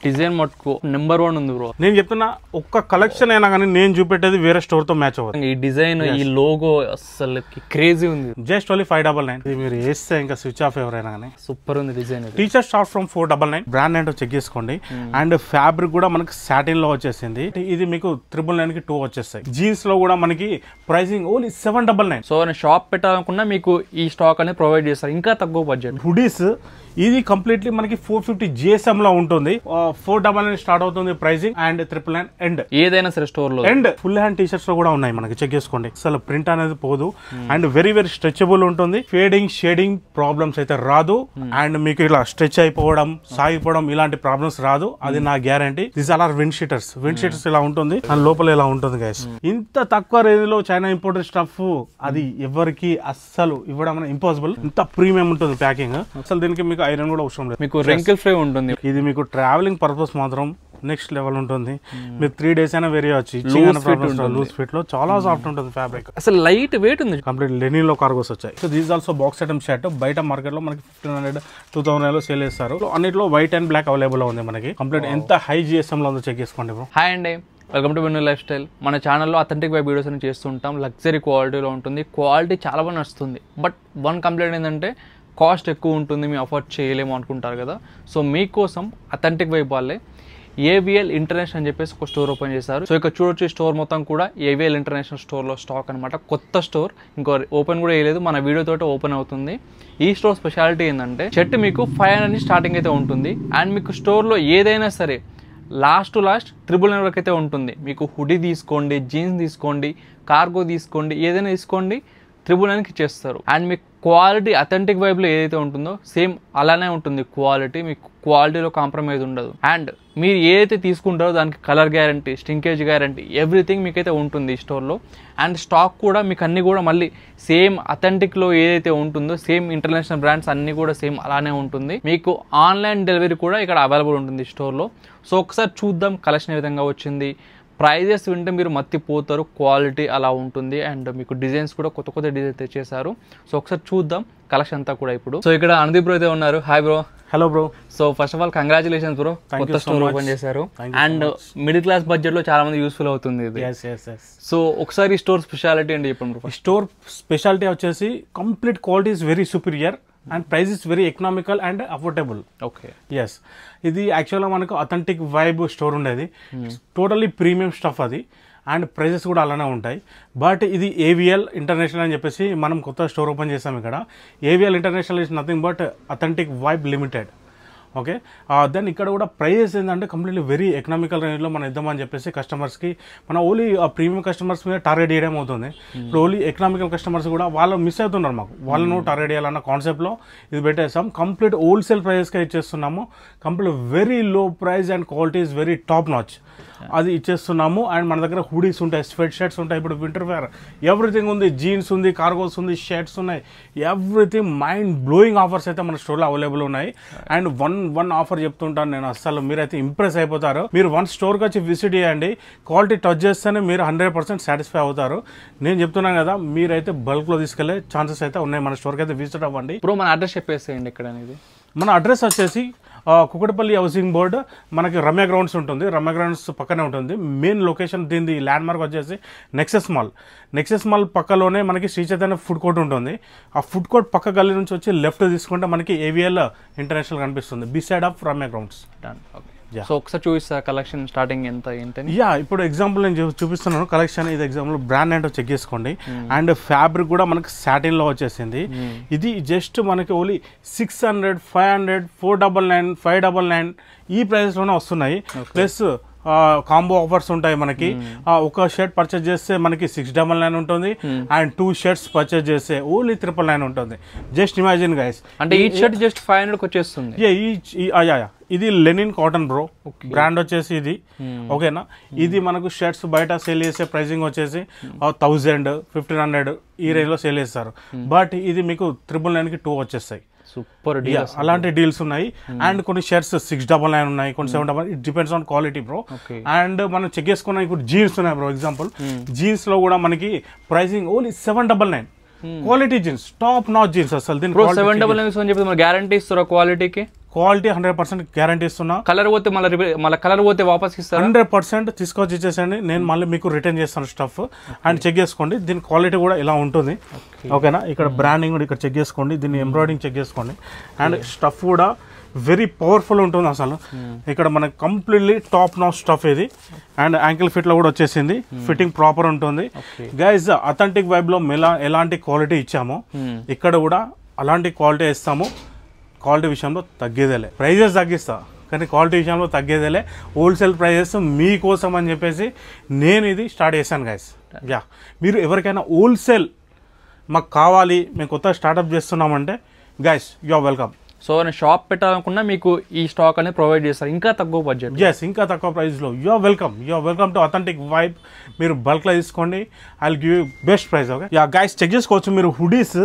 Design మట్టుకు number 1 ఉంది bro. నేను చెప్తున్నా ఒక్క కలెక్షన్ అయినా కానీ నేను చూపెట్టేది వేరే స్టోర్ తో మ్యాచ్ అవ్వదు. ఈ డిజైన్ ఈ లోగో అసలు క్రేజీ ఉంది. Just only 599. ఇది మీరు వేస్తే ఇంకా స్విచ్ ఆఫ్ ఎవరైనా కానీ సూపర్ ఉంది design. Teacher start from 499. Brand ఏంటో చెక్ చేసుకోండి. అండ్ ఫ్యాబ్రిక్ కూడా మనకి సాటిన్ లో వచ్చేసింది. ఇది మీకు 999 కి 2 వచ్చేస్తాయి. జీన్స్ లో కూడా మనకి ప్రైసింగ్ ఓన్లీ 799. సో నేను షాప్ పెట్టాలనుకున్నా మీకు ఈ స్టాక్ అనేది ప్రొవైడ్ చేస్తారు, ఇంకా తక్కువ బడ్జెట్. హుడీస్ ఇది కంప్లీట్లీ మనకి 450 GSM లో ఉంటుంది. 499 స్టార్ట్ అవుతుంది ప్రైసింగ్ అండ్ 999 ఎండ్. ఏదైనా సరే స్టోర్ లో అండ్ ఫుల్ హ్యాండ్ టీషర్ట్స్ లో కూడా ఉన్నాయి మనకి, చెక్ చేసుకోండి. అసలు ప్రింట్ అనేది పోదు అండ్ వెరీ వెరీ స్ట్రెచబుల్ ఉంటుంది. ఫేడింగ్ షేడింగ్ ప్రాబ్లమ్స్ అయితే రాదు. అండ్ మీకు ఇలా స్ట్రెచ్ అయిపోవడం సాగిపోవడం ఇలాంటి ప్రాబ్లమ్స్ రాదు, అది నా guarantee. This are wind sheeters. Wind sheeters ఇలా ఉంటుంది అండ్ లోపల ఇలా ఉంటుంది గైస్. ఇంత తక్కువ రేంజ్ లో చైనా ఇంపోర్టెడ్ స్టఫ్ అది ఎవరికి అస్సలు ఇవ్వడం ఇంపాసిబుల్. ఇంత ప్రీమియం ఉంటుంది ప్యాకింగ్. అసలు దీనికి మీకు ఐరన్ కూడా అవసరం లేదు. మీకు రెంకిల్ ఫ్రీ ఉంటుంది. ఇది మీకు ట్రావెలింగ్ పర్పస్ మాత్రం నెక్స్ట్ లెవెల్ ఉంటుంది. మీరు 3 days అయినా వేరే వచ్చి లూజ్ ఫిట్ లో చాలా సాఫ్ట్ ఉంటుంది ఫ్యాబ్రిక్. అసలు లైట్ వెయిట్ ఉంది. కంప్లీట్ లెనిన్ లో కార్గోస్ వచ్చాయి. So these also box item shirt. బయట మార్కెట్ లో మనకి 1500 2000 లో సేల్ చేస్తారు. అన్నిట్లో వైట్ అండ్ బ్లాక్ అవైలబుల్ ఉంది మనకి. కంప్లీట్ ఎంత హై GSM లో ఉందో చెక్ చేసుకోండి బ్రో. హాయ్ అండి, welcome to Vinnu life style. మన ఛానల్లో అథెంటిక్ వైబ్ వీడియోస్ అని చేస్తుంటాం. లగ్జరీ క్వాలిటీలో ఉంటుంది. క్వాలిటీ చాలా బాగా నచ్చుతుంది. బట్ వన్ కంప్లైంట్ ఏంటంటే కాస్ట్ ఎక్కువ ఉంటుంది, మేము అఫోర్డ్ చేయలేము అనుకుంటారు కదా. సో మీకోసం అథెంటిక్ వైబ్ వాళ్ళే AVL ఇంటర్నేషనల్ అని చెప్పేసి ఒక స్టోర్ ఓపెన్ చేశారు. సో ఇక్కడ చూడొచ్చు స్టోర్ మొత్తం కూడా AVL ఇంటర్నేషనల్ స్టోర్లో స్టాక్ అనమాట. కొత్త స్టోర్, ఇంకో ఓపెన్ కూడా వేయలేదు, మన వీడియోతో ఓపెన్ అవుతుంది. ఈ స్టోర్ స్పెషాలిటీ ఏంటంటే షర్ట్ మీకు 500 స్టార్టింగ్ అయితే ఉంటుంది. అండ్ మీకు స్టోర్లో ఏదైనా సరే లాస్ట్ 999 వరకు అయితే ఉంటుంది. మీకు హుడీ తీసుకోండి, జీన్స్ తీసుకోండి, కార్గో తీసుకోండి, ఏదైనా తీసుకోండి 999కి ఇచ్చేస్తారు. అండ్ మీకు క్వాలిటీ అథెంటిక్ వైబ్లో ఏదైతే ఉంటుందో సేమ్ అలానే ఉంటుంది క్వాలిటీ. మీకు క్వాలిటీలో కాంప్రమైజ్ ఉండదు. అండ్ మీరు ఏదైతే తీసుకుంటారో దానికి కలర్ గ్యారంటీ, స్టింకేజ్ గ్యారంటీ, ఎవ్రీథింగ్ మీకైతే ఉంటుంది ఈ స్టోర్లో. అండ్ స్టాక్ కూడా మీకు అన్నీ కూడా మళ్ళీ సేమ్ అథెంటిక్లో ఏదైతే ఉంటుందో సేమ్ ఇంటర్నేషనల్ బ్రాండ్స్ అన్నీ కూడా సేమ్ అలానే ఉంటుంది. మీకు ఆన్లైన్ డెలివరీ కూడా ఇక్కడ అవైలబుల్ ఉంటుంది స్టోర్లో. సో ఒకసారి చూద్దాం కలెక్షన్ ఏ విధంగా వచ్చింది. ప్రైజెస్ వింటే మీరు మత్తిపోతారు, క్వాలిటీ అలా ఉంటుంది. అండ్ మీకు డిజైన్స్ కూడా కొత్త కొత్త డిజైన్ తెచ్చేసారు. సో ఒకసారి చూద్దాం కలెక్షన్ అంతా కూడా ఇప్పుడు. సో ఇక్కడ అనుదీప్ బ్రో అయితే ఉన్నారు. Hi bro. Hello bro. So first of all congratulations bro, కొత్త స్టోర్ ఓపెన్ చేశారు. అండ్ మిడిల్ క్లాస్ బడ్జెట్ లో చాలా మంది యూస్ఫుల్ అవుతుంది ఇది. సో ఒకసారి స్టోర్ స్పెషాలిటీ అంటే చెప్పండి బ్రో. స్టోర్ స్పెషాలిటీ వచ్చేసి complete quality is very superior and price is very economical and affordable. Okay, yes. ఇది యాక్చువల్గా మనకు అథెంటిక్ వైబ్ స్టోర్ ఉండేది. టోటల్లీ ప్రీమియం స్టఫ్ అది. అండ్ ప్రైజెస్ కూడా అలానే ఉంటాయి. బట్ ఇది AVL ఇంటర్నేషనల్ అని చెప్పేసి మనం కొత్త స్టోర్ ఓపెన్ చేసాం ఇక్కడ. AVL international is nothing but authentic vibe limited. Okay, then ఇక్కడ కూడా ప్రైజెస్ ఏంటంటే కంప్లీట్లీ వెరీ ఎకనామికల్ రేంజ్లో మనం ఇద్దామని చెప్పేసి కస్టమర్స్కి మన ఓన్లీ ప్రీమియం కస్టమర్స్ మీద టార్గెట్ చేయడం అవుతుంది. ఇప్పుడు ఓన్లీ ఎకనామికల్ కస్టమర్స్ కూడా వాళ్ళు మిస్ అవుతున్నారు. మాకు వాళ్ళను టార్గెట్ చేయాలన్న కాన్సెప్ట్లో ఇది పెట్టేస్తాం. కంప్లీట్ హోల్సేల్ ప్రైజెస్గా ఇచ్చేస్తున్నాము. Complete very low price and quality is very top notch అది ఇచ్చేస్తున్నాము. అండ్ మన దగ్గర హుడీస్ ఉంటాయి, స్వెట్ షర్ట్స్ ఉంటాయి, ఇప్పుడు వింటర్ వేర్ ఎవ్రీథింగ్ ఉంది, జీన్స్ ఉంది, కార్గోస్ ఉంది, షర్ట్స్ ఉన్నాయి, ఎవ్రీథింగ్ మైండ్ బ్లోయింగ్ ఆఫర్స్ అయితే మన స్టోర్లో అవైలబుల్ ఉన్నాయి. అండ్ వన్ ఆఫర్ చెప్తుంటాను నేను, అసలు మీరైతే ఇంప్రెస్ అయిపోతారు. మీరు వన్ స్టోర్కి వచ్చి విజిట్ చేయండి, క్వాలిటీ టచ్ చేస్తేనే మీరు 100% సాటిస్ఫై అవుతారు. నేను చెప్తున్నాను కదా, మీరైతే బల్క్లో తీసుకెళ్లే ఛాన్సెస్ అయితే ఉన్నాయి. మన స్టోర్కి అయితే విజిట్ అవ్వండి. ఇప్పుడు మన అడ్రస్ చెప్పేసేయండి ఇక్కడ అనేది. మన అడ్రస్ వచ్చేసి కుకటపల్లి హౌసింగ్ బోర్డ్, మనకి రమ్య గ్రౌండ్స్ ఉంటుంది. రమ్య గ్రౌండ్స్ పక్కనే ఉంటుంది. మెయిన్ లొకేషన్ దీని ల్యాండ్ మార్క్ వచ్చేసి నెక్సెస్ మాల్. నెక్సెస్ మాల్ పక్కలోనే మనకి శ్రీ చైతన్య ఫుడ్ కోర్ట్ ఉంటుంది. ఆ ఫుడ్ కోర్ట్ పక్క గల్లీ నుంచి వచ్చి లెఫ్ట్ తీసుకుంటే మనకి AVL ఇంటర్నేషనల్ కనిపిస్తుంది, beside of Ramya grounds. So ఒకసారి చూపిస్తా కలెక్షన్ స్టార్టింగ్ ఎంత ఏంటని. ఇప్పుడు ఎగ్జాంపుల్ నేను చూపిస్తున్నాను కలెక్షన్. ఇది ఎగ్జాంపుల్ బ్రాండ్ ఏంటో చెక్ చేసుకోండి. అండ్ ఫ్యాబ్రిక్ కూడా మనకి సాటిన్ లో వచ్చేసింది. ఇది జస్ట్ మనకి ఓన్లీ 600 500 499 599 ఈ ప్రైస్ లోనే వస్తున్నాయి. ప్లస్ కాంబో ఆఫర్స్ ఉంటాయి మనకి. ఒక షర్ట్ పర్చేజ్ చేస్తే మనకి 699 ఉంటుంది. అండ్ 2 షర్ట్స్ పర్చేజ్ చేస్తే ఓన్లీ 999 ఉంటుంది. జస్ట్ ఇమాజిన్ గైస్, అంటే ఈ షర్ట్ జస్ట్ 500 వచ్చేస్తుంది. ఇది లెనిన్ కాటన్ బ్రో, బ్రాండ్ వచ్చేసి ఇది. ఓకేనా, ఇది మనకు షర్ట్స్ బయట సేల్ చేసే ప్రైసింగ్ వచ్చేసి 1000 1500 ఈ రేంజ్ లో సేల్ చేస్తారు. బట్ ఇది మీకు 999కి 2 వచ్చేస్తాయి. సూపర్ డీల్, అలాంటి డీల్స్ ఉన్నాయి. అండ్ కొన్ని షర్ట్స్ 699 ఉన్నాయి, కొన్ని 799. It depends on quality bro. And మనం చెక్ చేసుకున్న ఇప్పుడు జీన్స్ ఉన్నాయి బ్రో. ఎగ్జాంపుల్ జీన్స్ లో కూడా మనకి pricing only 799. Quality jeans, top notch jeans. అసలు దీని 799 అని చెప్పి గ్యారంటీ ఇస్తారా క్వాలిటీకి? క్వాలిటీ 100% గ్యారంటీ ఇస్తున్నా. కలర్ పోతే మళ్ళీ కలర్ పోతే వాపస్ ఇస్తారు? 100% తీసుకొచ్చి ఇచ్చేసండి, నేను మళ్ళీ మీకు రిటర్న్ చేస్తాను స్టఫ్. అండ్ చెక్ చేసుకోండి, దీని క్వాలిటీ కూడా ఇలా ఉంటుంది. ఓకేనా, ఇక్కడ బ్రాండింగ్ కూడా ఇక్కడ చెక్ చేసుకోండి, దీన్ని ఎంబ్రాయిడింగ్ చెక్ చేసుకోండి. అండ్ స్టఫ్ కూడా వెరీ పవర్ఫుల్ ఉంటుంది అసలు. ఇక్కడ మనకి కంప్లీట్లీ టాప్ నాచ్ స్టఫ్ ఇది. అండ్ యాంకిల్ ఫిట్లో కూడా వచ్చేసింది, ఫిట్టింగ్ ప్రాపర్ ఉంటుంది. గైజ్ అథెంటిక్ వైబ్లో ఎలాంటి క్వాలిటీ ఇచ్చామో ఇక్కడ కూడా అలాంటి క్వాలిటీ ఇస్తాము. క్వాలిటీ విషయంలో తగ్గేదేలే, ప్రైజెస్ తగ్గిస్తా కానీ క్వాలిటీ విషయంలో తగ్గేదేలే. హోల్సేల్ ప్రైజెస్ మీకోసం అని చెప్పేసి నేను ఇది స్టార్ట్ చేశాను గైస్. యా, మీరు ఎవరికైనా హోల్సేల్ మాకు కావాలి, మేము కొత్త స్టార్ట్అప్ చేస్తున్నామంటే guys you are welcome. So నేను షాప్ పెట్టాలనుకున్నా మీకు ఈ స్టాక్ అనేది ప్రొవైడ్ చేస్తారు, ఇంకా తక్కువ బడ్జెట్. ఎస్, ఇంకా తక్కువ ప్రైస్లో. You are welcome to authentic vibe. మీరు బల్క్లో తీసుకోండి, I will give you best price. Okay, yeah guys check చేసుకోవచ్చు మీరు. హుడీస్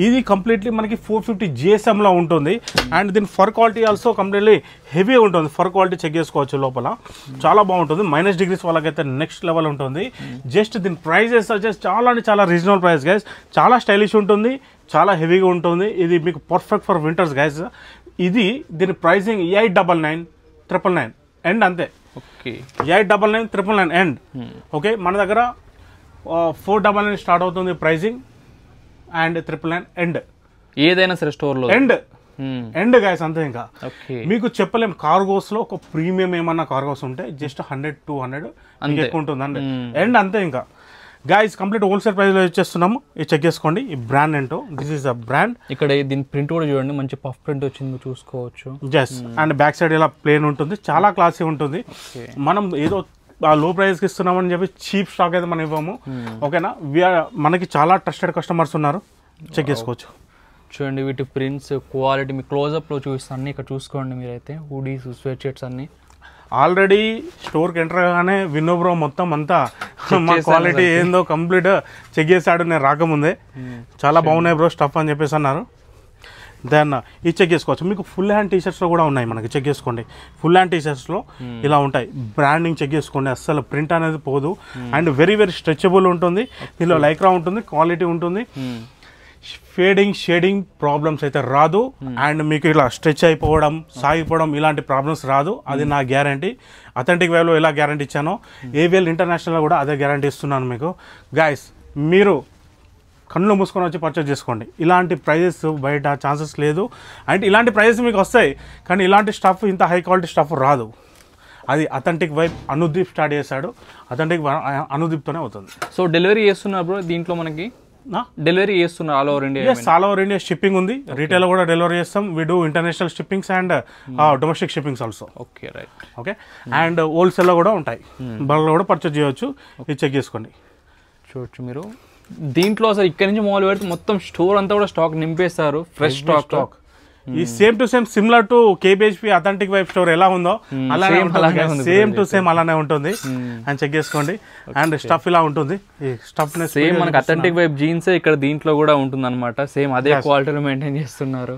ఇది కంప్లీట్లీ మనకి 450 GSMలో ఉంటుంది. అండ్ దీని for quality also completely heavy ఉంటుంది. ఫర్ క్వాలిటీ చెక్ చేసుకోవచ్చు, లోపల చాలా బాగుంటుంది. -డిగ్రీస్ వాళ్ళకైతే నెక్స్ట్ లెవెల్ ఉంటుంది. జస్ట్ దీని ప్రైజెస్ వచ్చేసి చాలా అంటే చాలా రీజనబుల్ ప్రైస్ గైస్. చాలా స్టైలిష్ ఉంటుంది, చాలా హెవీగా ఉంటుంది. ఇది మీకు పర్ఫెక్ట్ ఫర్ వింటర్స్ గైస్. ఇది దీని ప్రైసింగ్ 899,999 ఎండ్ అంతే. Okay, 899,999 end. ఓకే, మన దగ్గర 499 స్టార్ట్ అవుతుంది ప్రైసింగ్, అండ్ 999 ఎండ్. ఏదైనా సరే స్టోర్లో ఎండ్ గైస్ అంతే. ఇంకా మీకు చెప్పలేం. కార్గోస్ లో ఒక ప్రీమియం ఏమన్నా కార్గోస్ ఉంటే జస్ట్ 100-200 ఎక్కువ ఉంటుంది అండి. ఎండ్ అంతే. ఇంకా గైస్ కంప్లీట్ హోల్సేల్ ప్రైస్ లో ఇచ్చేస్తున్నాము. ఇది చెక్ చేసుకోండి, ఈ బ్రాండ్ ఏంటో. This is a brand. ఇక్కడ దీని ప్రింట్ కూడా చూడండి, మంచి పఫ్ ప్రింట్ వచ్చింది, చూసుకోవచ్చు. జస్ట్ అండ్ బ్యాక్ సైడ్ ఇలా ప్లేన్ ఉంటుంది, చాలా క్లాసీ ఉంటుంది. మనం ఏదో లో ప్రైస్కి ఇస్తున్నామని చెప్పి చీప్ స్టాక్ అయితే మనం ఇవ్వము. ఓకేనా, మనకి చాలా ట్రస్టెడ్ కస్టమర్స్ ఉన్నారు, చెక్ చేసుకోవచ్చు. చూడండి వీటి ప్రింట్స్ క్వాలిటీ మీ క్లోజప్లో చూపిస్తాను. ఇక్కడ చూసుకోండి మీరైతే. హుడీస్, స్వెట్ షర్ట్స్ అన్ని ఆల్రెడీ స్టోర్కి ఎంటర్ కాగానే వినోబ్రో మొత్తం అంతా మా క్వాలిటీ ఏందో కంప్లీట్ చెక్ చేశాడు నేను రాకముందే. చాలా బాగున్నాయి బ్రో స్టఫ్ అని చెప్పేసి అన్నారు. దెన్ ఇది చెక్ చేసుకోవచ్చు. మీకు ఫుల్ హ్యాండ్ టీషర్ట్స్లో కూడా ఉన్నాయి మనకి, చెక్ చేసుకోండి. ఫుల్ హ్యాండ్ టీషర్ట్స్లో ఇలా ఉంటాయి. బ్రాండింగ్ చెక్ చేసుకోండి, అస్సలు ప్రింట్ అనేది పోదు. అండ్ వెరీ స్ట్రెచబుల్ ఉంటుంది. దీనిలో లైక్రా ఉంటుంది, క్వాలిటీ ఉంటుంది. షేడింగ్ ప్రాబ్లమ్స్ అయితే రాదు. అండ్ మీకు ఇలా స్ట్రెచ్ అయిపోవడం, సాగిపోవడం ఇలాంటి ప్రాబ్లమ్స్ రాదు. అది నా గ్యారంటీ. అథెంటిక్ వేలో ఎలా గ్యారంటీ ఇచ్చానో ఏవిఎల్ ఇంటర్నేషనల్లో కూడా అదే గ్యారంటీ ఇస్తున్నాను మీకు. గైస్ మీరు కళ్ళు మూసుకొని వచ్చి పర్చేస్ చేసుకోండి. ఇలాంటి ప్రైజెస్ బయట ఛాన్సెస్ లేదు. అంటే ఇలాంటి ప్రైజెస్ మీకు వస్తాయి, కానీ ఇలాంటి స్టఫ్, ఇంత హై క్వాలిటీ స్టఫ్ రాదు. అది అథెంటిక్ వైబ్ అనుదీప్ స్టార్ట్ చేశాడు. అథెంటిక్ అనుదీప్తోనే అవుతుంది. సో డెలివరీ చేస్తున్నారు బ్రో దీంట్లో? మనకి డెలివరీ చేస్తున్నారు all over India? All over India shipping ఉంది. రీటైల్ కూడా డెలివరీ చేస్తాం. We do international shippings and domestic shippings also. Okay, right. Okay, and హోల్సేల్లో కూడా ఉంటాయి, బల్క్లో కూడా పర్చేస్ చేయవచ్చు. ఇది చెక్ చేసుకోండి, చూడొచ్చు మీరు. దీంట్లో అసలు ఇక్కడ నుంచి మొదలు పెడితే మొత్తం స్టోర్ అంతా కూడా స్టాక్ నింపేస్తారు, ఫ్రెష్ స్టాక్. ఈ same to same similar to KBHP authentic vibe store ఎలా ఉందో అలానే ఉంటుంది. సేమ్ టు సేమ్ అలానే ఉంటుంది అని చెక్ చేసుకోండి. అండ్ స్టఫ్ ఇలా ఉంటుంది. ఈ స్టఫ్ సేమ్ మనకి అథెంటిక్ వైబ్ జీన్స్ ఇక్కడ దీంట్లో కూడా ఉంటుంది అనమాట. సేమ్ అదే క్వాలిటీలో మెయింటైన్ చేస్తున్నారు.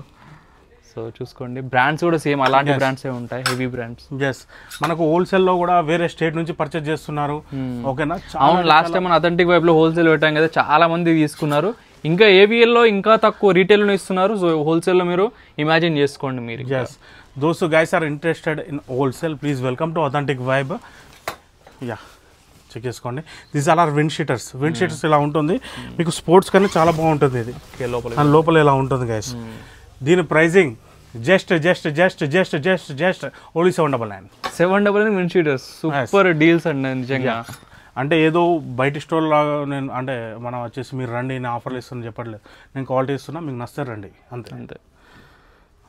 సో చూసుకోండి, బ్రాండ్స్ కూడా సేమ్ అలాంటి బ్రాండ్స్ ఉంటాయి, హెవీ బ్రాండ్స్. ఎస్, మనకు హోల్సేల్లో కూడా వేరే స్టేట్ నుంచి పర్చేస్ చేస్తున్నారు. ఓకేనా, అవును. లాస్ట్ టైం మన అథెంటిక్ వైబ్ లో హోల్సేల్ పెట్టాం కదా, చాలా మంది తీసుకున్నారు. ఇంకా ఏవిఎల్లో ఇంకా తక్కువ రీటైల్లో ఇస్తున్నారు. సో హోల్సేల్లో మీరు ఇమాజిన్ చేసుకోండి మీరు. Yes, those guys are interested in wholesale, please welcome to authentic vibe. Yeah, check చేసుకోండి. This all are wind sheeters. Wind sheeters ఇలా ఉంటుంది మీకు, స్పోర్ట్స్ కానీ చాలా బాగుంటుంది ఇది. లోపల ఇలా ఉంటుంది గైస్. దీని pricing just only 799 wind cheaters. Super deals అండి నిజంగా. అంటే ఏదో బయట స్టోర్ లాగా నేను అంటే మనం వచ్చేసి మీరు రండి నేను ఆఫర్లు ఇస్తాను చెప్పట్లేదు. నేను క్వాలిటీ ఇస్తున్నా, మీకు నచ్చారు రండి అంతే.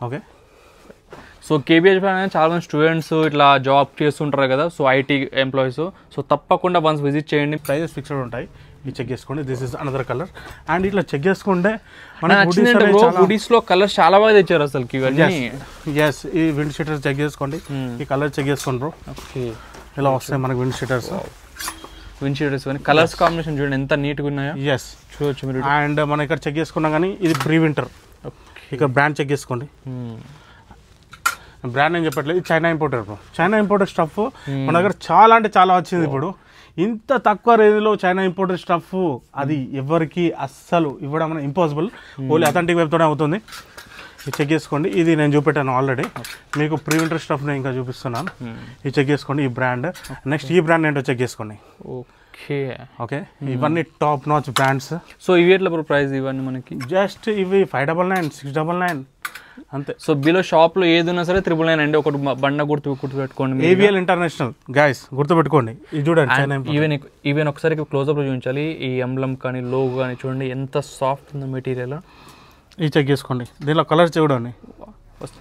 ఓకే, సో కేబిహెచ్ అనేది చాలా మంది స్టూడెంట్స్ ఇట్లా జాబ్ చేస్తుంటారు కదా, సో ఐటీ ఎంప్లాయీస్. సో తప్పకుండా వన్స్ విజిట్ చేయండి. ప్రైజెస్ ఫిక్స్డ్ ఉంటాయి. ఇది చెక్ చేసుకోండి. This is another colour. And ఇట్లా చెక్ చేసుకుంటే హుడీస్ లో కలర్స్ చాలా బాగా తెచ్చారు అసలు. ఎస్, ఈ విండ్ షీటర్స్ చెక్ చేసుకోండి. ఈ కలర్ చెక్ చేసుకోండి బ్రో. ఓకే, ఇలా వస్తాయి మనకి wind sheeters. Wind sheeters colours combination చూడండి ఎంత నీట్గా ఉన్నాయో. ఎస్, చూడొచ్చు మీరు. అండ్ మనం ఇక్కడ చెక్ చేసుకున్నా కానీ ఇది ప్రీ వింటర్. ఇక్కడ బ్రాండ్ చెక్ చేసుకోండి. బ్రాండ్ ఏం చెప్పట్లేదు, ఇది China importer bro. China importer stuff మన దగ్గర చాలా అంటే చాలా వచ్చింది ఇప్పుడు. ఇంత తక్కువ రేంజ్లో చైనా ఇంపోర్టెడ్ స్టఫ్ అది ఎవరికి అస్సలు ఇవ్వడం ఇంపాసిబుల్. ఓన్లీ అథెంటిక్ వైబ్తోనే అవుతుంది. ఇది చెక్ చేసుకోండి. ఇది నేను చూపెట్టాను ఆల్రెడీ. మీకు ప్రీ వింటర్ స్టఫ్ నేను ఇంకా చూపిస్తున్నాను. ఇది చెక్ చేసుకోండి, ఈ బ్రాండ్. నెక్స్ట్ ఈ బ్రాండ్ ఏంటో చెక్ చేసుకోండి. ఓకే, ఇవన్నీ టాప్ నాచ్ బ్రాండ్స్. సో ఇవి ఎట్లా ప్రైస్ ఇవన్నీ మనకి? జస్ట్ ఇవి 599, 699 అంతే. సో బిలో షాప్లో ఏది ఉన్నా సరే 999 అండి. ఒకటి బండ గుర్తుపెట్టుకోండి, AVL ఇంటర్నేషనల్ గైస్, గుర్తుపెట్టుకోండి. ఇది చూడండి, ఈవెన్ ఒకసారి క్లోజ్అప్లో చూపించాలి. ఈ ఎంబ్లమ్ కానీ లోగో కానీ చూడండి ఎంత సాఫ్ట్ ఉందో మెటీరియల్. ఇది చెక్ చేసుకోండి, దీనిలో కలర్స్ చూడండి,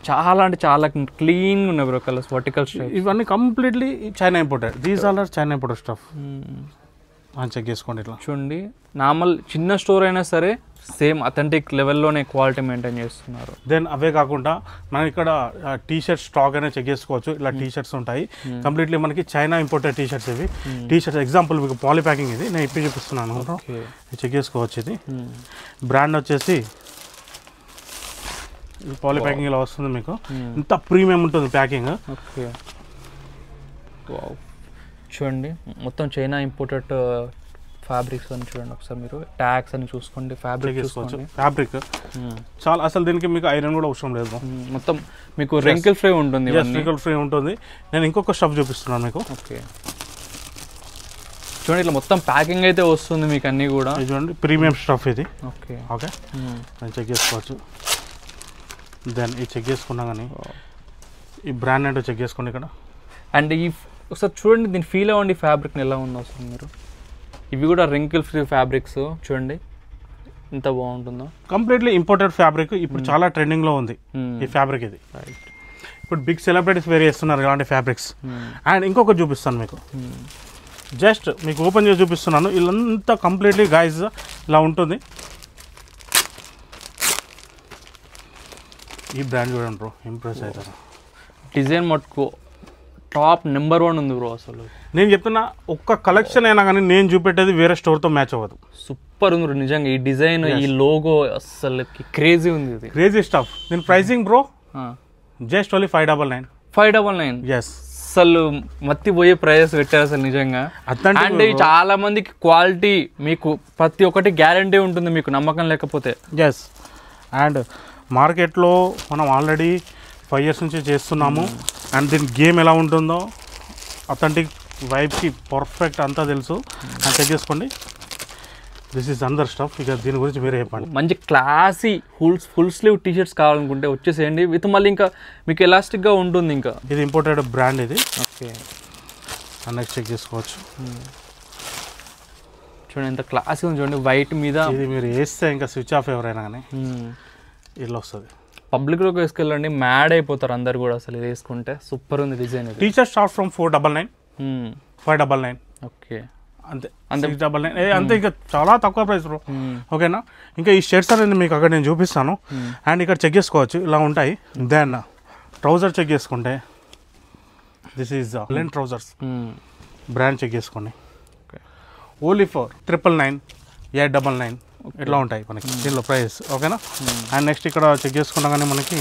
చాలా అంటే చాలా క్లీన్ ఉన్నాయి బ్రో కలర్స్, వర్టికల్ స్ట్రైప్స్. ఇవన్నీ completely China imported. These are China imported stuff. Check చేసుకోండి. ఇట్లా చూడండి, నార్మల్ చిన్న స్టోర్ అయినా సరే సేమ్ అథెంటిక్ లెవెల్లోనే క్వాలిటీ మెయింటైన్ చేస్తున్నారు. దెన్ అవే కాకుండా మనం ఇక్కడ టీ-షర్ట్ స్టాక్ అనేది చెక్ చేసుకోవచ్చు. ఇలా టీ-షర్ట్స్ ఉంటాయి కంప్లీట్లీ మనకి చైనా ఇంపోర్టెడ్ టీ-షర్ట్స్. ఇవి టీ-షర్ట్స్ ఎగ్జాంపుల్ మీకు పాలీ ప్యాకింగ్, ఇది నేను ఇప్పి చూపిస్తున్నాను. చెక్ చేసుకోవచ్చు. ఇది బ్రాండ్ వచ్చేసి పాలీ ప్యాకింగ్ ఇలా వస్తుంది. మీకు ఇంత ప్రీమియం ఉంటుంది ప్యాకింగ్. ఓకే, చూడండి మొత్తం చైనా ఇంపోర్టెడ్ ఫ్యాబ్రిక్స్ అని చూడండి. ఒకసారి మీరు ట్యాగ్స్ అని చూసుకోండి, ఫ్యాబ్రిక్ చూసుకోవచ్చు. ఫ్యాబ్రిక్ చాలా, అసలు దీనికి మీకు ఐరన్ కూడా అవసరం లేదు. మొత్తం మీకు రెంకిల్ ఫ్రీ ఉంటుంది. రెంకిల్ ఫ్రీ ఉంటుంది. నేను ఇంకొక స్టఫ్ చూపిస్తున్నాను మీకు. ఓకే, చూడండి ఇట్లా మొత్తం ప్యాకింగ్ అయితే వస్తుంది మీకు అన్నీ కూడా. చూడండి ప్రీమియం స్టఫ్ ఇది. ఓకే ఓకే, నేను చెక్ చేసుకోవచ్చు. దెన్ ఇది చెక్ చేసుకున్నా కానీ ఈ బ్రాండ్ ఏంటో చెక్ చేసుకోండి ఇక్కడ. అండ్ ఈ ఒకసారి చూడండి, దీని ఫీల్ అవ్వండి ఫ్యాబ్రిక్ని ఎలా ఉందో అసలు మీరు. ఇవి కూడా రింకిల్ ఫ్రీ ఫ్యాబ్రిక్స్ చూడండి ఎంత బాగుంటుందో. Completely imported fabric. ఇప్పుడు చాలా ట్రెండింగ్లో ఉంది ఈ ఫ్యాబ్రిక్. ఇది ఇప్పుడు బిగ్ సెలబ్రిటీస్ వేర్ చేస్తున్నారు ఇలాంటి ఫ్యాబ్రిక్స్. అండ్ ఇంకొకటి చూపిస్తాను మీకు, జస్ట్ మీకు ఓపెన్ చేసి చూపిస్తున్నాను. ఇదంతా కంప్లీట్లీ గైజ్ ఇలా ఉంటుంది. ఈ బ్రాండ్ చూడండి బ్రో, ఇంప్రెస్ అవుతారు. డిజైన్ మటుకు టాప్ నెంబర్ 1 ఉంది బ్రో. అసలు నేను చెప్తున్నా, ఒక్క కలెక్షన్ అయినా కానీ నేను చూపెట్టేది వేరే స్టోర్తో మ్యాచ్ అవ్వదు. సూపర్ ఉంది నిజంగా. ఈ డిజైన్, ఈ లోగో అసలు క్రేజీ ఉంది. ఇది క్రేజీ స్టఫ్. దీని pricing bro just only 599. 599. Yes, అసలు మత్తిపోయే ప్రైజెస్ పెట్టారు అసలు నిజంగా. అండ్ చాలా మందికి క్వాలిటీ మీకు ప్రతి ఒక్కటి గ్యారంటీ ఉంటుంది మీకు నమ్మకం లేకపోతే. ఎస్, అండ్ మార్కెట్లో మనం ఆల్రెడీ 5 years నుంచి చేస్తున్నాము. అండ్ దీని గేమ్ ఎలా ఉంటుందో అథెంటిక్ వైబ్కి పర్ఫెక్ట్ అంతా తెలుసు. అండ్ చెక్ చేసుకోండి, దిస్ ఈజ్ అందర్ స్టఫ్. ఇక దీని గురించి మీరే చెప్పండి. మంచి క్లాసీ ఫుల్ స్లీవ్ టీషర్ట్స్ కావాలనుకుంటే వచ్చేసేయండి. విత్ మళ్ళీ ఇంకా మీకు ఎలాస్టిక్గా ఉంటుంది. ఇంకా ఇది ఇంపోర్టెడ్ బ్రాండ్ ఇది. ఓకే, నెక్స్ట్ చెక్ చేసుకోవచ్చు. చూడండి ఎంత క్లాసీ ఉంది చూడండి, వైట్ మీద. ఇది మీరు వేస్తే ఇంకా స్విచ్ ఆఫ్ ఎవరైనా కానీ ఇట్లా వస్తుంది. పబ్లిక్లోకి వేసుకెళ్ళండి, మ్యాడ్ అయిపోతారు అందరు కూడా అసలు ఇది వేసుకుంటే. సూపర్ ఉంది design. T shirt start from 499, 599. Okay, అంతే 699. అంతే, ఇంకా చాలా తక్కువ ప్రైస్ బ్రో. ఓకేనా, ఇంకా ఈ షర్ట్స్ అనేది మీకు అక్కడ నేను చూపిస్తాను. అండ్ ఇక్కడ చెక్ చేసుకోవచ్చు, ఇలా ఉంటాయి. దెన్ ట్రౌజర్ చెక్ చేసుకుంటే this is linen trousers. Brand check చేసుకోండి. ఓన్లీ ఫర్ 999, 899 ఇట్లా ఉంటాయి మనకి దీనిలో ప్రైస్. ఓకేనా, అండ్ నెక్స్ట్ ఇక్కడ చెక్ చేసుకున్నా కానీ మనకి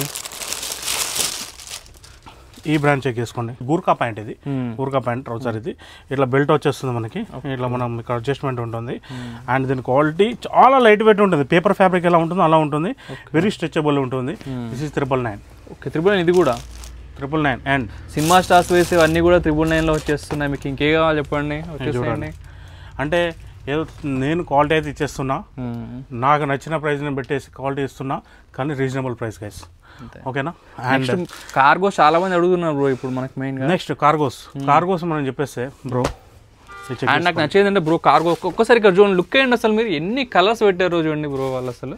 ఈ బ్రాండ్ చెక్ చేసుకోండి. గూర్ఖా ప్యాంట్. ఇది గూర్ఖా ప్యాంట్ ట్రౌజర్. ఇది ఇట్లా బెల్ట్ వచ్చేస్తుంది మనకి. ఇట్లా మనం ఇక్కడ అడ్జస్ట్మెంట్ ఉంటుంది. అండ్ దీని క్వాలిటీ చాలా లైట్ వెయిట్ ఉంటుంది. పేపర్ ఫ్యాబ్రిక్ ఎలా ఉంటుందో అలా ఉంటుంది. వెరీ స్ట్రెచబుల్ ఉంటుంది. This is 999. ఓకే, 999. ఇది కూడా 999. అండ్ సినిమా స్టార్స్ వేసేవన్నీ కూడా 999లో వచ్చేస్తున్నాయి. మీకు ఇంకే కావాలి చెప్పండి, వచ్చేసేయండి. అంటే ఏదో నేను క్వాలిటీ అయితే ఇచ్చేస్తున్నా, నాకు నచ్చిన ప్రైస్ నేను పెట్టేసి క్వాలిటీ ఇస్తున్నా, కానీ రీజనబుల్ ప్రైస్ గైస్. ఓకేనా, అండ్ కార్గోస్ చాలా మంది అడుగుతున్నారు బ్రో ఇప్పుడు మనకి మెయిన్గా. నెక్స్ట్ కార్గోస్ మనం చెప్పేస్తే బ్రో. అండ్ నాకు నచ్చేది అంటే బ్రో కార్గో ఒక్కసారి ఇక్కడ చూడండి, లుక్ అయ్యండి అసలు. మీరు ఎన్ని కలర్స్ పెట్టారు చూడండి బ్రో వాళ్ళు అసలు.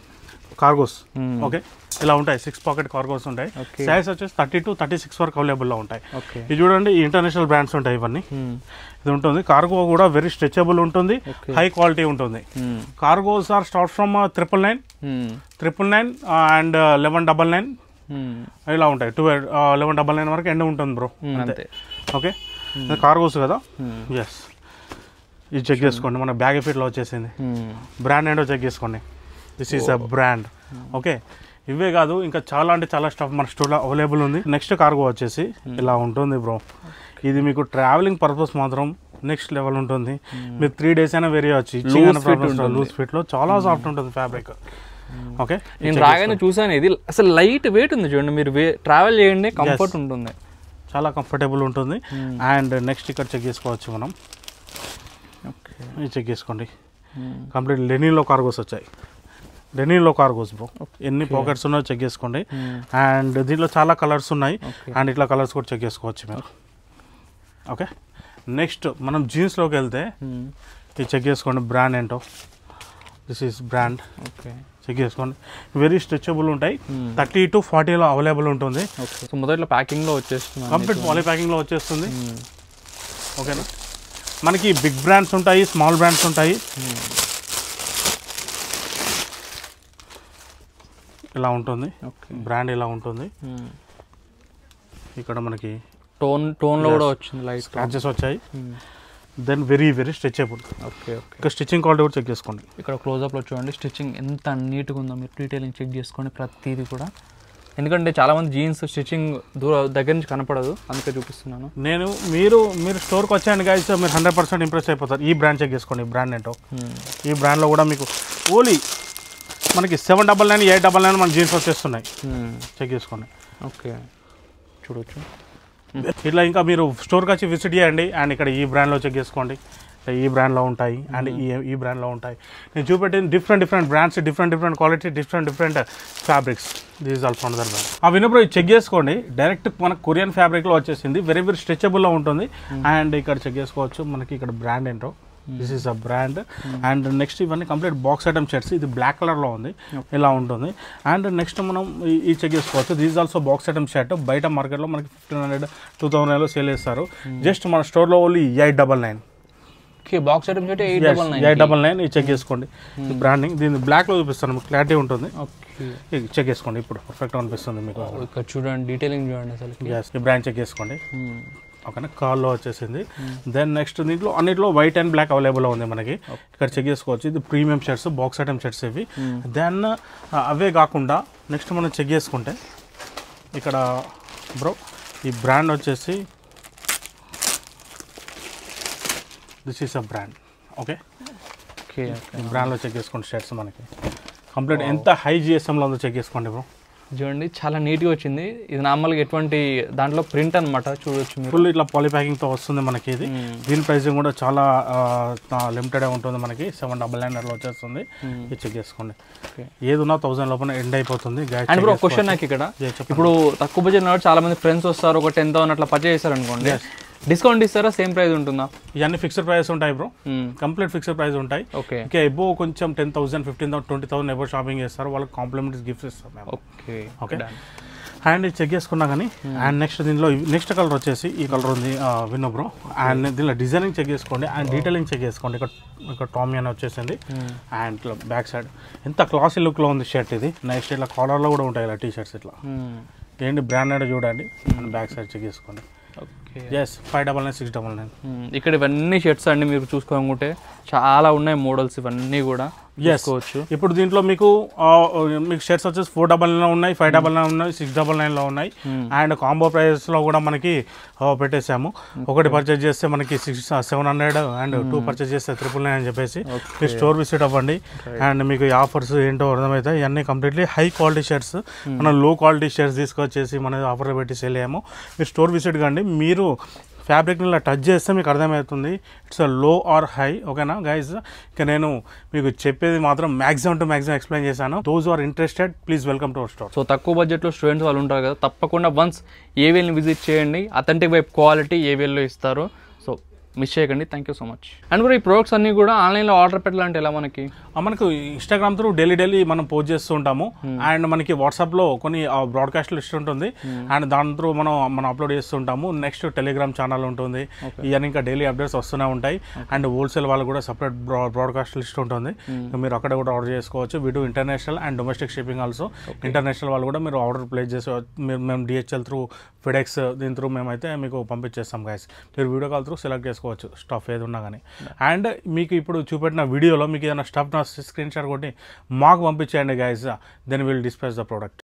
కార్గోస్ ఓకే ఇలా ఉంటాయి. 6 pocket కార్గోస్ ఉంటాయి. సైజ్ వచ్చేసి 30 to 36 వరకు అవైలబుల్లో ఉంటాయి. ఇది చూడండి, ఈ ఇంటర్నేషనల్ బ్రాండ్స్ ఉంటాయి ఇవన్నీ. ఇది ఉంటుంది. కార్గో కూడా వెరీ స్ట్రెచబుల్ ఉంటుంది, హై క్వాలిటీ ఉంటుంది. Cargos are start from 999 and 1199 ఇలా ఉంటాయి. 1199 వరకు ఎండ్ ఉంటుంది బ్రో. అంతే. ఓకే, కార్గోస్ కదా. ఎస్, ఇది చెక్ చేసుకోండి. మన బ్యాగ్ ఫిట్లో వచ్చేసింది. బ్రాండ్ ఏంటో చెక్ చేసుకోండి. This is a brand. Okay, ఇవే కాదు ఇంకా చాలా అంటే చాలా స్టఫ్ మన స్టోర్లో అవైలబుల్ ఉంది. నెక్స్ట్ కార్గో వచ్చేసి ఇలా ఉంటుంది బ్రో. ఇది మీకు ట్రావెలింగ్ పర్పస్ మాత్రం నెక్స్ట్ లెవెల్ ఉంటుంది. మీరు 3 days అయినా వేరే వచ్చి లూజ్ ఫిట్లో చాలా సాఫ్ట్ ఉంటుంది ఫ్యాబ్రిక్. ఓకే, నేను రాగానే చూసాను, ఇది అసలు లైట్ వెయిట్ ఉంది చూడండి, మీరు ట్రావెల్ చేయండి కంఫర్ట్ ఉంటుంది, చాలా కంఫర్టబుల్ ఉంటుంది. అండ్ నెక్స్ట్ ఇక్కడ చెక్ చేసుకోవచ్చు మనం. ఓకే, ఇది చెక్ చేసుకోండి, కంప్లీట్ లెనిన్లో కార్గోస్ వచ్చాయి. లెనిన్లో కార్గోస్ బ్రో, ఎన్ని పాకెట్స్ ఉన్నాయో చెక్ చేసుకోండి. అండ్ దీంట్లో చాలా కలర్స్ ఉన్నాయి, అండ్ ఇట్లా కలర్స్ కూడా చెక్ చేసుకోవచ్చు మీరు. ఓకే, నెక్స్ట్ మనం జీన్స్లోకి వెళ్తే ఇది చెక్ చేసుకోండి, బ్రాండ్ ఏంటో. This is brand. Okay, check చేసుకోండి, వెరీ స్ట్రెచబుల్ ఉంటాయి. 30 to 40లో అవైలబుల్ ఉంటుంది. సో మొదట్లో ప్యాకింగ్లో వచ్చేస్తుంది, కంప్లీట్ పాలీ ప్యాకింగ్లో వచ్చేస్తుంది. ఓకేనా, మనకి బిగ్ బ్రాండ్స్ ఉంటాయి, స్మాల్ బ్రాండ్స్ ఉంటాయి. ఇలా ఉంటుంది బ్రాండ్, ఇలా ఉంటుంది. ఇక్కడ మనకి టోన్లో కూడా వచ్చింది, లైట్ స్క్రాచెస్ వచ్చాయి. Then very very stretchable. Okay, okay, ఇక్కడ స్టిచ్చింగ్ క్వాలిటీ కూడా చెక్ చేసుకోండి. ఇక్కడ క్లోజ్అప్లో చూడండి స్టిచ్చింగ్ ఎంత నీట్గా ఉందో, మీరు డీటెయిలింగ్ చెక్ చేసుకోండి ప్రతిదీ కూడా. ఎందుకంటే చాలామంది జీన్స్ స్టిచ్చింగ్ దగ్గర నుంచి కనపడదు, అందుకే చూపిస్తున్నాను. మీరు స్టోర్కి వచ్చాయండి గైస్, మీరు 100% ఇంప్రెస్ అయిపోతారు. ఈ బ్రాండ్ చెక్ చేసుకోండి, ఈ బ్రాండ్ ఏంటో. ఈ బ్రాండ్లో కూడా మీకు ఓన్లీ మనకి 799, 899 మన జీన్స్ వచ్చేస్తున్నాయి. చెక్ చేసుకోండి. ఓకే, చూడొచ్చు. ఇట్లా ఇంకా మీరు స్టోర్కి వచ్చి విజిట్ చేయండి. అండ్ ఇక్కడ ఈ బ్రాండ్లో చెక్ చేసుకోండి, ఈ బ్రాండ్లో ఉంటాయి అండ్ ఈ బ్రాండ్లో ఉంటాయి. నేను చూపెట్టిన different brands, different quality, different fabrics. This is also another brand. ఆ విన్నప్పుడు చెక్ చేసుకోండి, డైరెక్ట్ మనకు కొరియన్ ఫ్యాబ్రిక్లో వచ్చేసింది, వెరీ స్ట్రెచబుల్లో ఉంటుంది. అండ్ ఇక్కడ చెక్ చేసుకోవచ్చు మనకి ఇక్కడ బ్రాండ్ ఏంటో. This is a brand. And next ఇవన్నీ కంప్లీట్ బాక్స్ ఐటమ్ షర్ట్స్, ఇది బ్లాక్ కలర్లో ఉంది, ఇలా ఉంటుంది. అండ్ నెక్స్ట్ మనం ఈ చెక్ చేసుకోవచ్చు, this also box item shirt. బయట మార్కెట్లో మనకి 1500, 2000 సేల్ చేస్తారు. జస్ట్ మన స్టోర్లో ఓన్లీ 899. Box item shirt 899. ఇది చెక్ చేసుకోండి, బ్రాండింగ్. దీన్ని బ్లాక్లో చూపిస్తాను, మీకు క్లారిటీ ఉంటుంది. ఇది చెక్ చేసుకోండి, ఇప్పుడు పర్ఫెక్ట్గా అనిపిస్తుంది మీకు. ఇక్కడ చూడండి, డీటెయిలింగ్ చూడండి అసలు. ఈ బ్రాండ్ చెక్ చేసుకోండి. ఓకేనా, కాల్లో వచ్చేసింది. దెన్ నెక్స్ట్ దీంట్లో అన్నిట్లో వైట్ అండ్ బ్లాక్ అవైలబుల్ ఉంది మనకి. ఇక్కడ చెక్ చేసుకోవచ్చు, ఇది premium shirts, box item shirts ఇవి. దెన్ అవే కాకుండా నెక్స్ట్ మనం చెక్ చేసుకుంటే ఇక్కడ బ్రో ఈ బ్రాండ్ వచ్చేసి this is a brand. Okay, ఈ బ్రాండ్లో చెక్ చేసుకోండి షర్ట్స్ మనకి కంప్లీట్ ఎంత హై జిఎస్ఎంలో ఉందో చెక్ చేసుకోండి బ్రో. చూడండి చాలా నీట్గా వచ్చింది, ఇది నార్మల్గా ఎటువంటి దాంట్లో ప్రింట్ అనమాట, చూడొచ్చు ఫుల్ ఇట్లా పాలీ ప్యాకింగ్తో వస్తుంది మనకి. ఇది దీని ప్రైసింగ్ కూడా చాలా లిమిటెడ్ ఉంటుంది మనకి, 799 వచ్చేస్తుంది. ఇది చెక్ చేసుకోండి, ఏది ఉన్నా 1000 లోపల ఎండ్ అయిపోతుంది. అండ్ ఇప్పుడు ఒక క్వశ్చన్ నాకు ఇక్కడ, ఇప్పుడు తక్కువ బడ్జెట్ చాలా మంది ఫ్రెండ్స్ వస్తారు, ఒక 10,000 అట్లా పర్చేస్ చేస్తారు అనుకోండి, డిస్కౌంట్ ఇస్తారా, సేమ్ ప్రైస్ ఉంటుందా? ఇవన్నీ ఫిక్స్డ్ ప్రైస్ ఉంటాయి బ్రో, కంప్లీట్ ఫిక్స్డ్ ప్రైస్ ఉంటాయి. ఓకే, ఇంకా ఎబో కొంచెం 10,000, 15,000, 20,000 ఎబో షాపింగ్ చేస్తారు, వాళ్ళకి కాంప్లిమెంటరీ గిఫ్ట్స్ ఇస్తాం. ఓకే, ఓకే, అండ్ ఇది చెక్ చేసుకున్నా కానీ. అండ్ నెక్స్ట్ దీనిలో నెక్స్ట్ కలర్ వచ్చేసి ఈ కలర్ ఉంది, విన్నో బ్రో. అండ్ దీనిలో డిజైనింగ్ చెక్ చేసుకోండి, అండ్ డీటెయిలింగ్ చెక్ చేసుకోండి. ఇక్కడ టామీ అని వచ్చేసింది. అండ్ ఇట్లా బ్యాక్ సైడ్ ఎంత క్లాసీ లుక్లో ఉంది షర్ట్ ఇది. నెక్స్ట్ ఇట్లా కాలర్లో కూడా ఉంటాయి ఇలా టీ షర్ట్స్, ఇట్లా ఏంటి బ్రాండ్ అంటే చూడండి. అండ్ బ్యాక్ సైడ్ చెక్ చేసుకోండి. ఎస్ 599, 699. ఇక్కడ ఇవన్నీ షర్ట్స్ అండి, మీరు చూసుకోనుకుంటే చాలా ఉన్నాయి మోడల్స్, ఇవన్నీ కూడా చేసుకోవచ్చు. ఇప్పుడు దీంట్లో మీకు షర్ట్స్ వచ్చేసి 499 ఉన్నాయి, 599 ఉన్నాయి, 699లో ఉన్నాయి. అండ్ కాంబో ప్రైస్లో కూడా మనకి పెట్టేసాము. ఒకటి పర్చేజ్ చేస్తే మనకి 700 అండ్ 2 పర్చేజ్ చేస్తే 999 అని చెప్పేసి మీరు స్టోర్ విజిట్ అవ్వండి. అండ్ మీకు ఈ ఆఫర్స్ ఏంటో అర్థమవుతాయి. ఇవన్నీ కంప్లీట్లీ హై క్వాలిటీ షర్ట్స్, మనం లో క్వాలిటీ షర్ట్స్ తీసుకొచ్చేసి మన ఆఫర్ పెట్టి సేల్ అయ్యాము. మీరు స్టోర్ విజిట్ కండి, మీరు ఫ్యాబ్రిక్ని ఇలా టచ్ చేస్తే మీకు అర్థమవుతుంది ఇట్స్ అ లో ఆర్ హై. ఓకేనా గైజ్, ఇక నేను మీకు చెప్పేది మాత్రం మ్యాక్సిమం టు మ్యాక్సిమం ఎక్స్ప్లెయిన్ చేశాను. Those are interested please welcome to our store. So తక్కువ బడ్జెట్లో స్టూడెంట్స్ వాళ్ళు ఉంటారు కదా, తప్పకుండా వన్స్ ఏవిఎల్ని విజిట్ చేయండి, అథెంటిక్ వైపు క్వాలిటీ ఏవిఎల్లో ఇస్తారు. సో మిస్ చేయకండి. Thank you so much. And కూడా ఈ ప్రొడక్ట్స్ అన్నీ కూడా ఆన్లైన్లో ఆర్డర్ పెట్టాలంటే ఎలా? మనకు ఇన్స్టాగ్రామ్ త్రూ డైలీ మనం పోస్ట్ చేస్తూ ఉంటాము. అండ్ మనకి వాట్సాప్లో కొన్ని బ్రాడ్కాస్ట్ లిస్ట్ ఉంటుంది, అండ్ దాని త్రూ మనం అప్లోడ్ చేస్తుంటాము. నెక్స్ట్ టెలిగ్రామ్ ఛానల్ ఉంటుంది, ఇవన్నీ ఇంకా డైలీ అప్డేట్స్ వస్తూనే ఉంటాయి. అండ్ హోల్సేల్ వాళ్ళు కూడా సపరేట్ బ్రాడ్కాస్ట్ లిస్ట్ ఉంటుంది, మీరు అక్కడ కూడా ఆర్డర్ చేసుకోవచ్చు. వీడు international and domestic shipping also. International వాళ్ళు కూడా మీరు ఆర్డర్ ప్లేస్ చేసి మేము డిహెచ్ఎల్ త్రూ, ఫెడెక్స్ దీని త్రూ మేమైతే మీకు పంపించేస్తాం గైస్. మీరు వీడియో కాల్ త్రూ సెలెక్ట్ చేసుకోవచ్చు స్టఫ్ ఏది ఉన్నా కానీ. అండ్ మీకు ఇప్పుడు చూపెట్టిన వీడియోలో మీకు ఏదైనా స్టఫ్ స్క్రీన్ షాట్ కొట్టి మాకు పంపించేయండి guys, then will dispatch the product.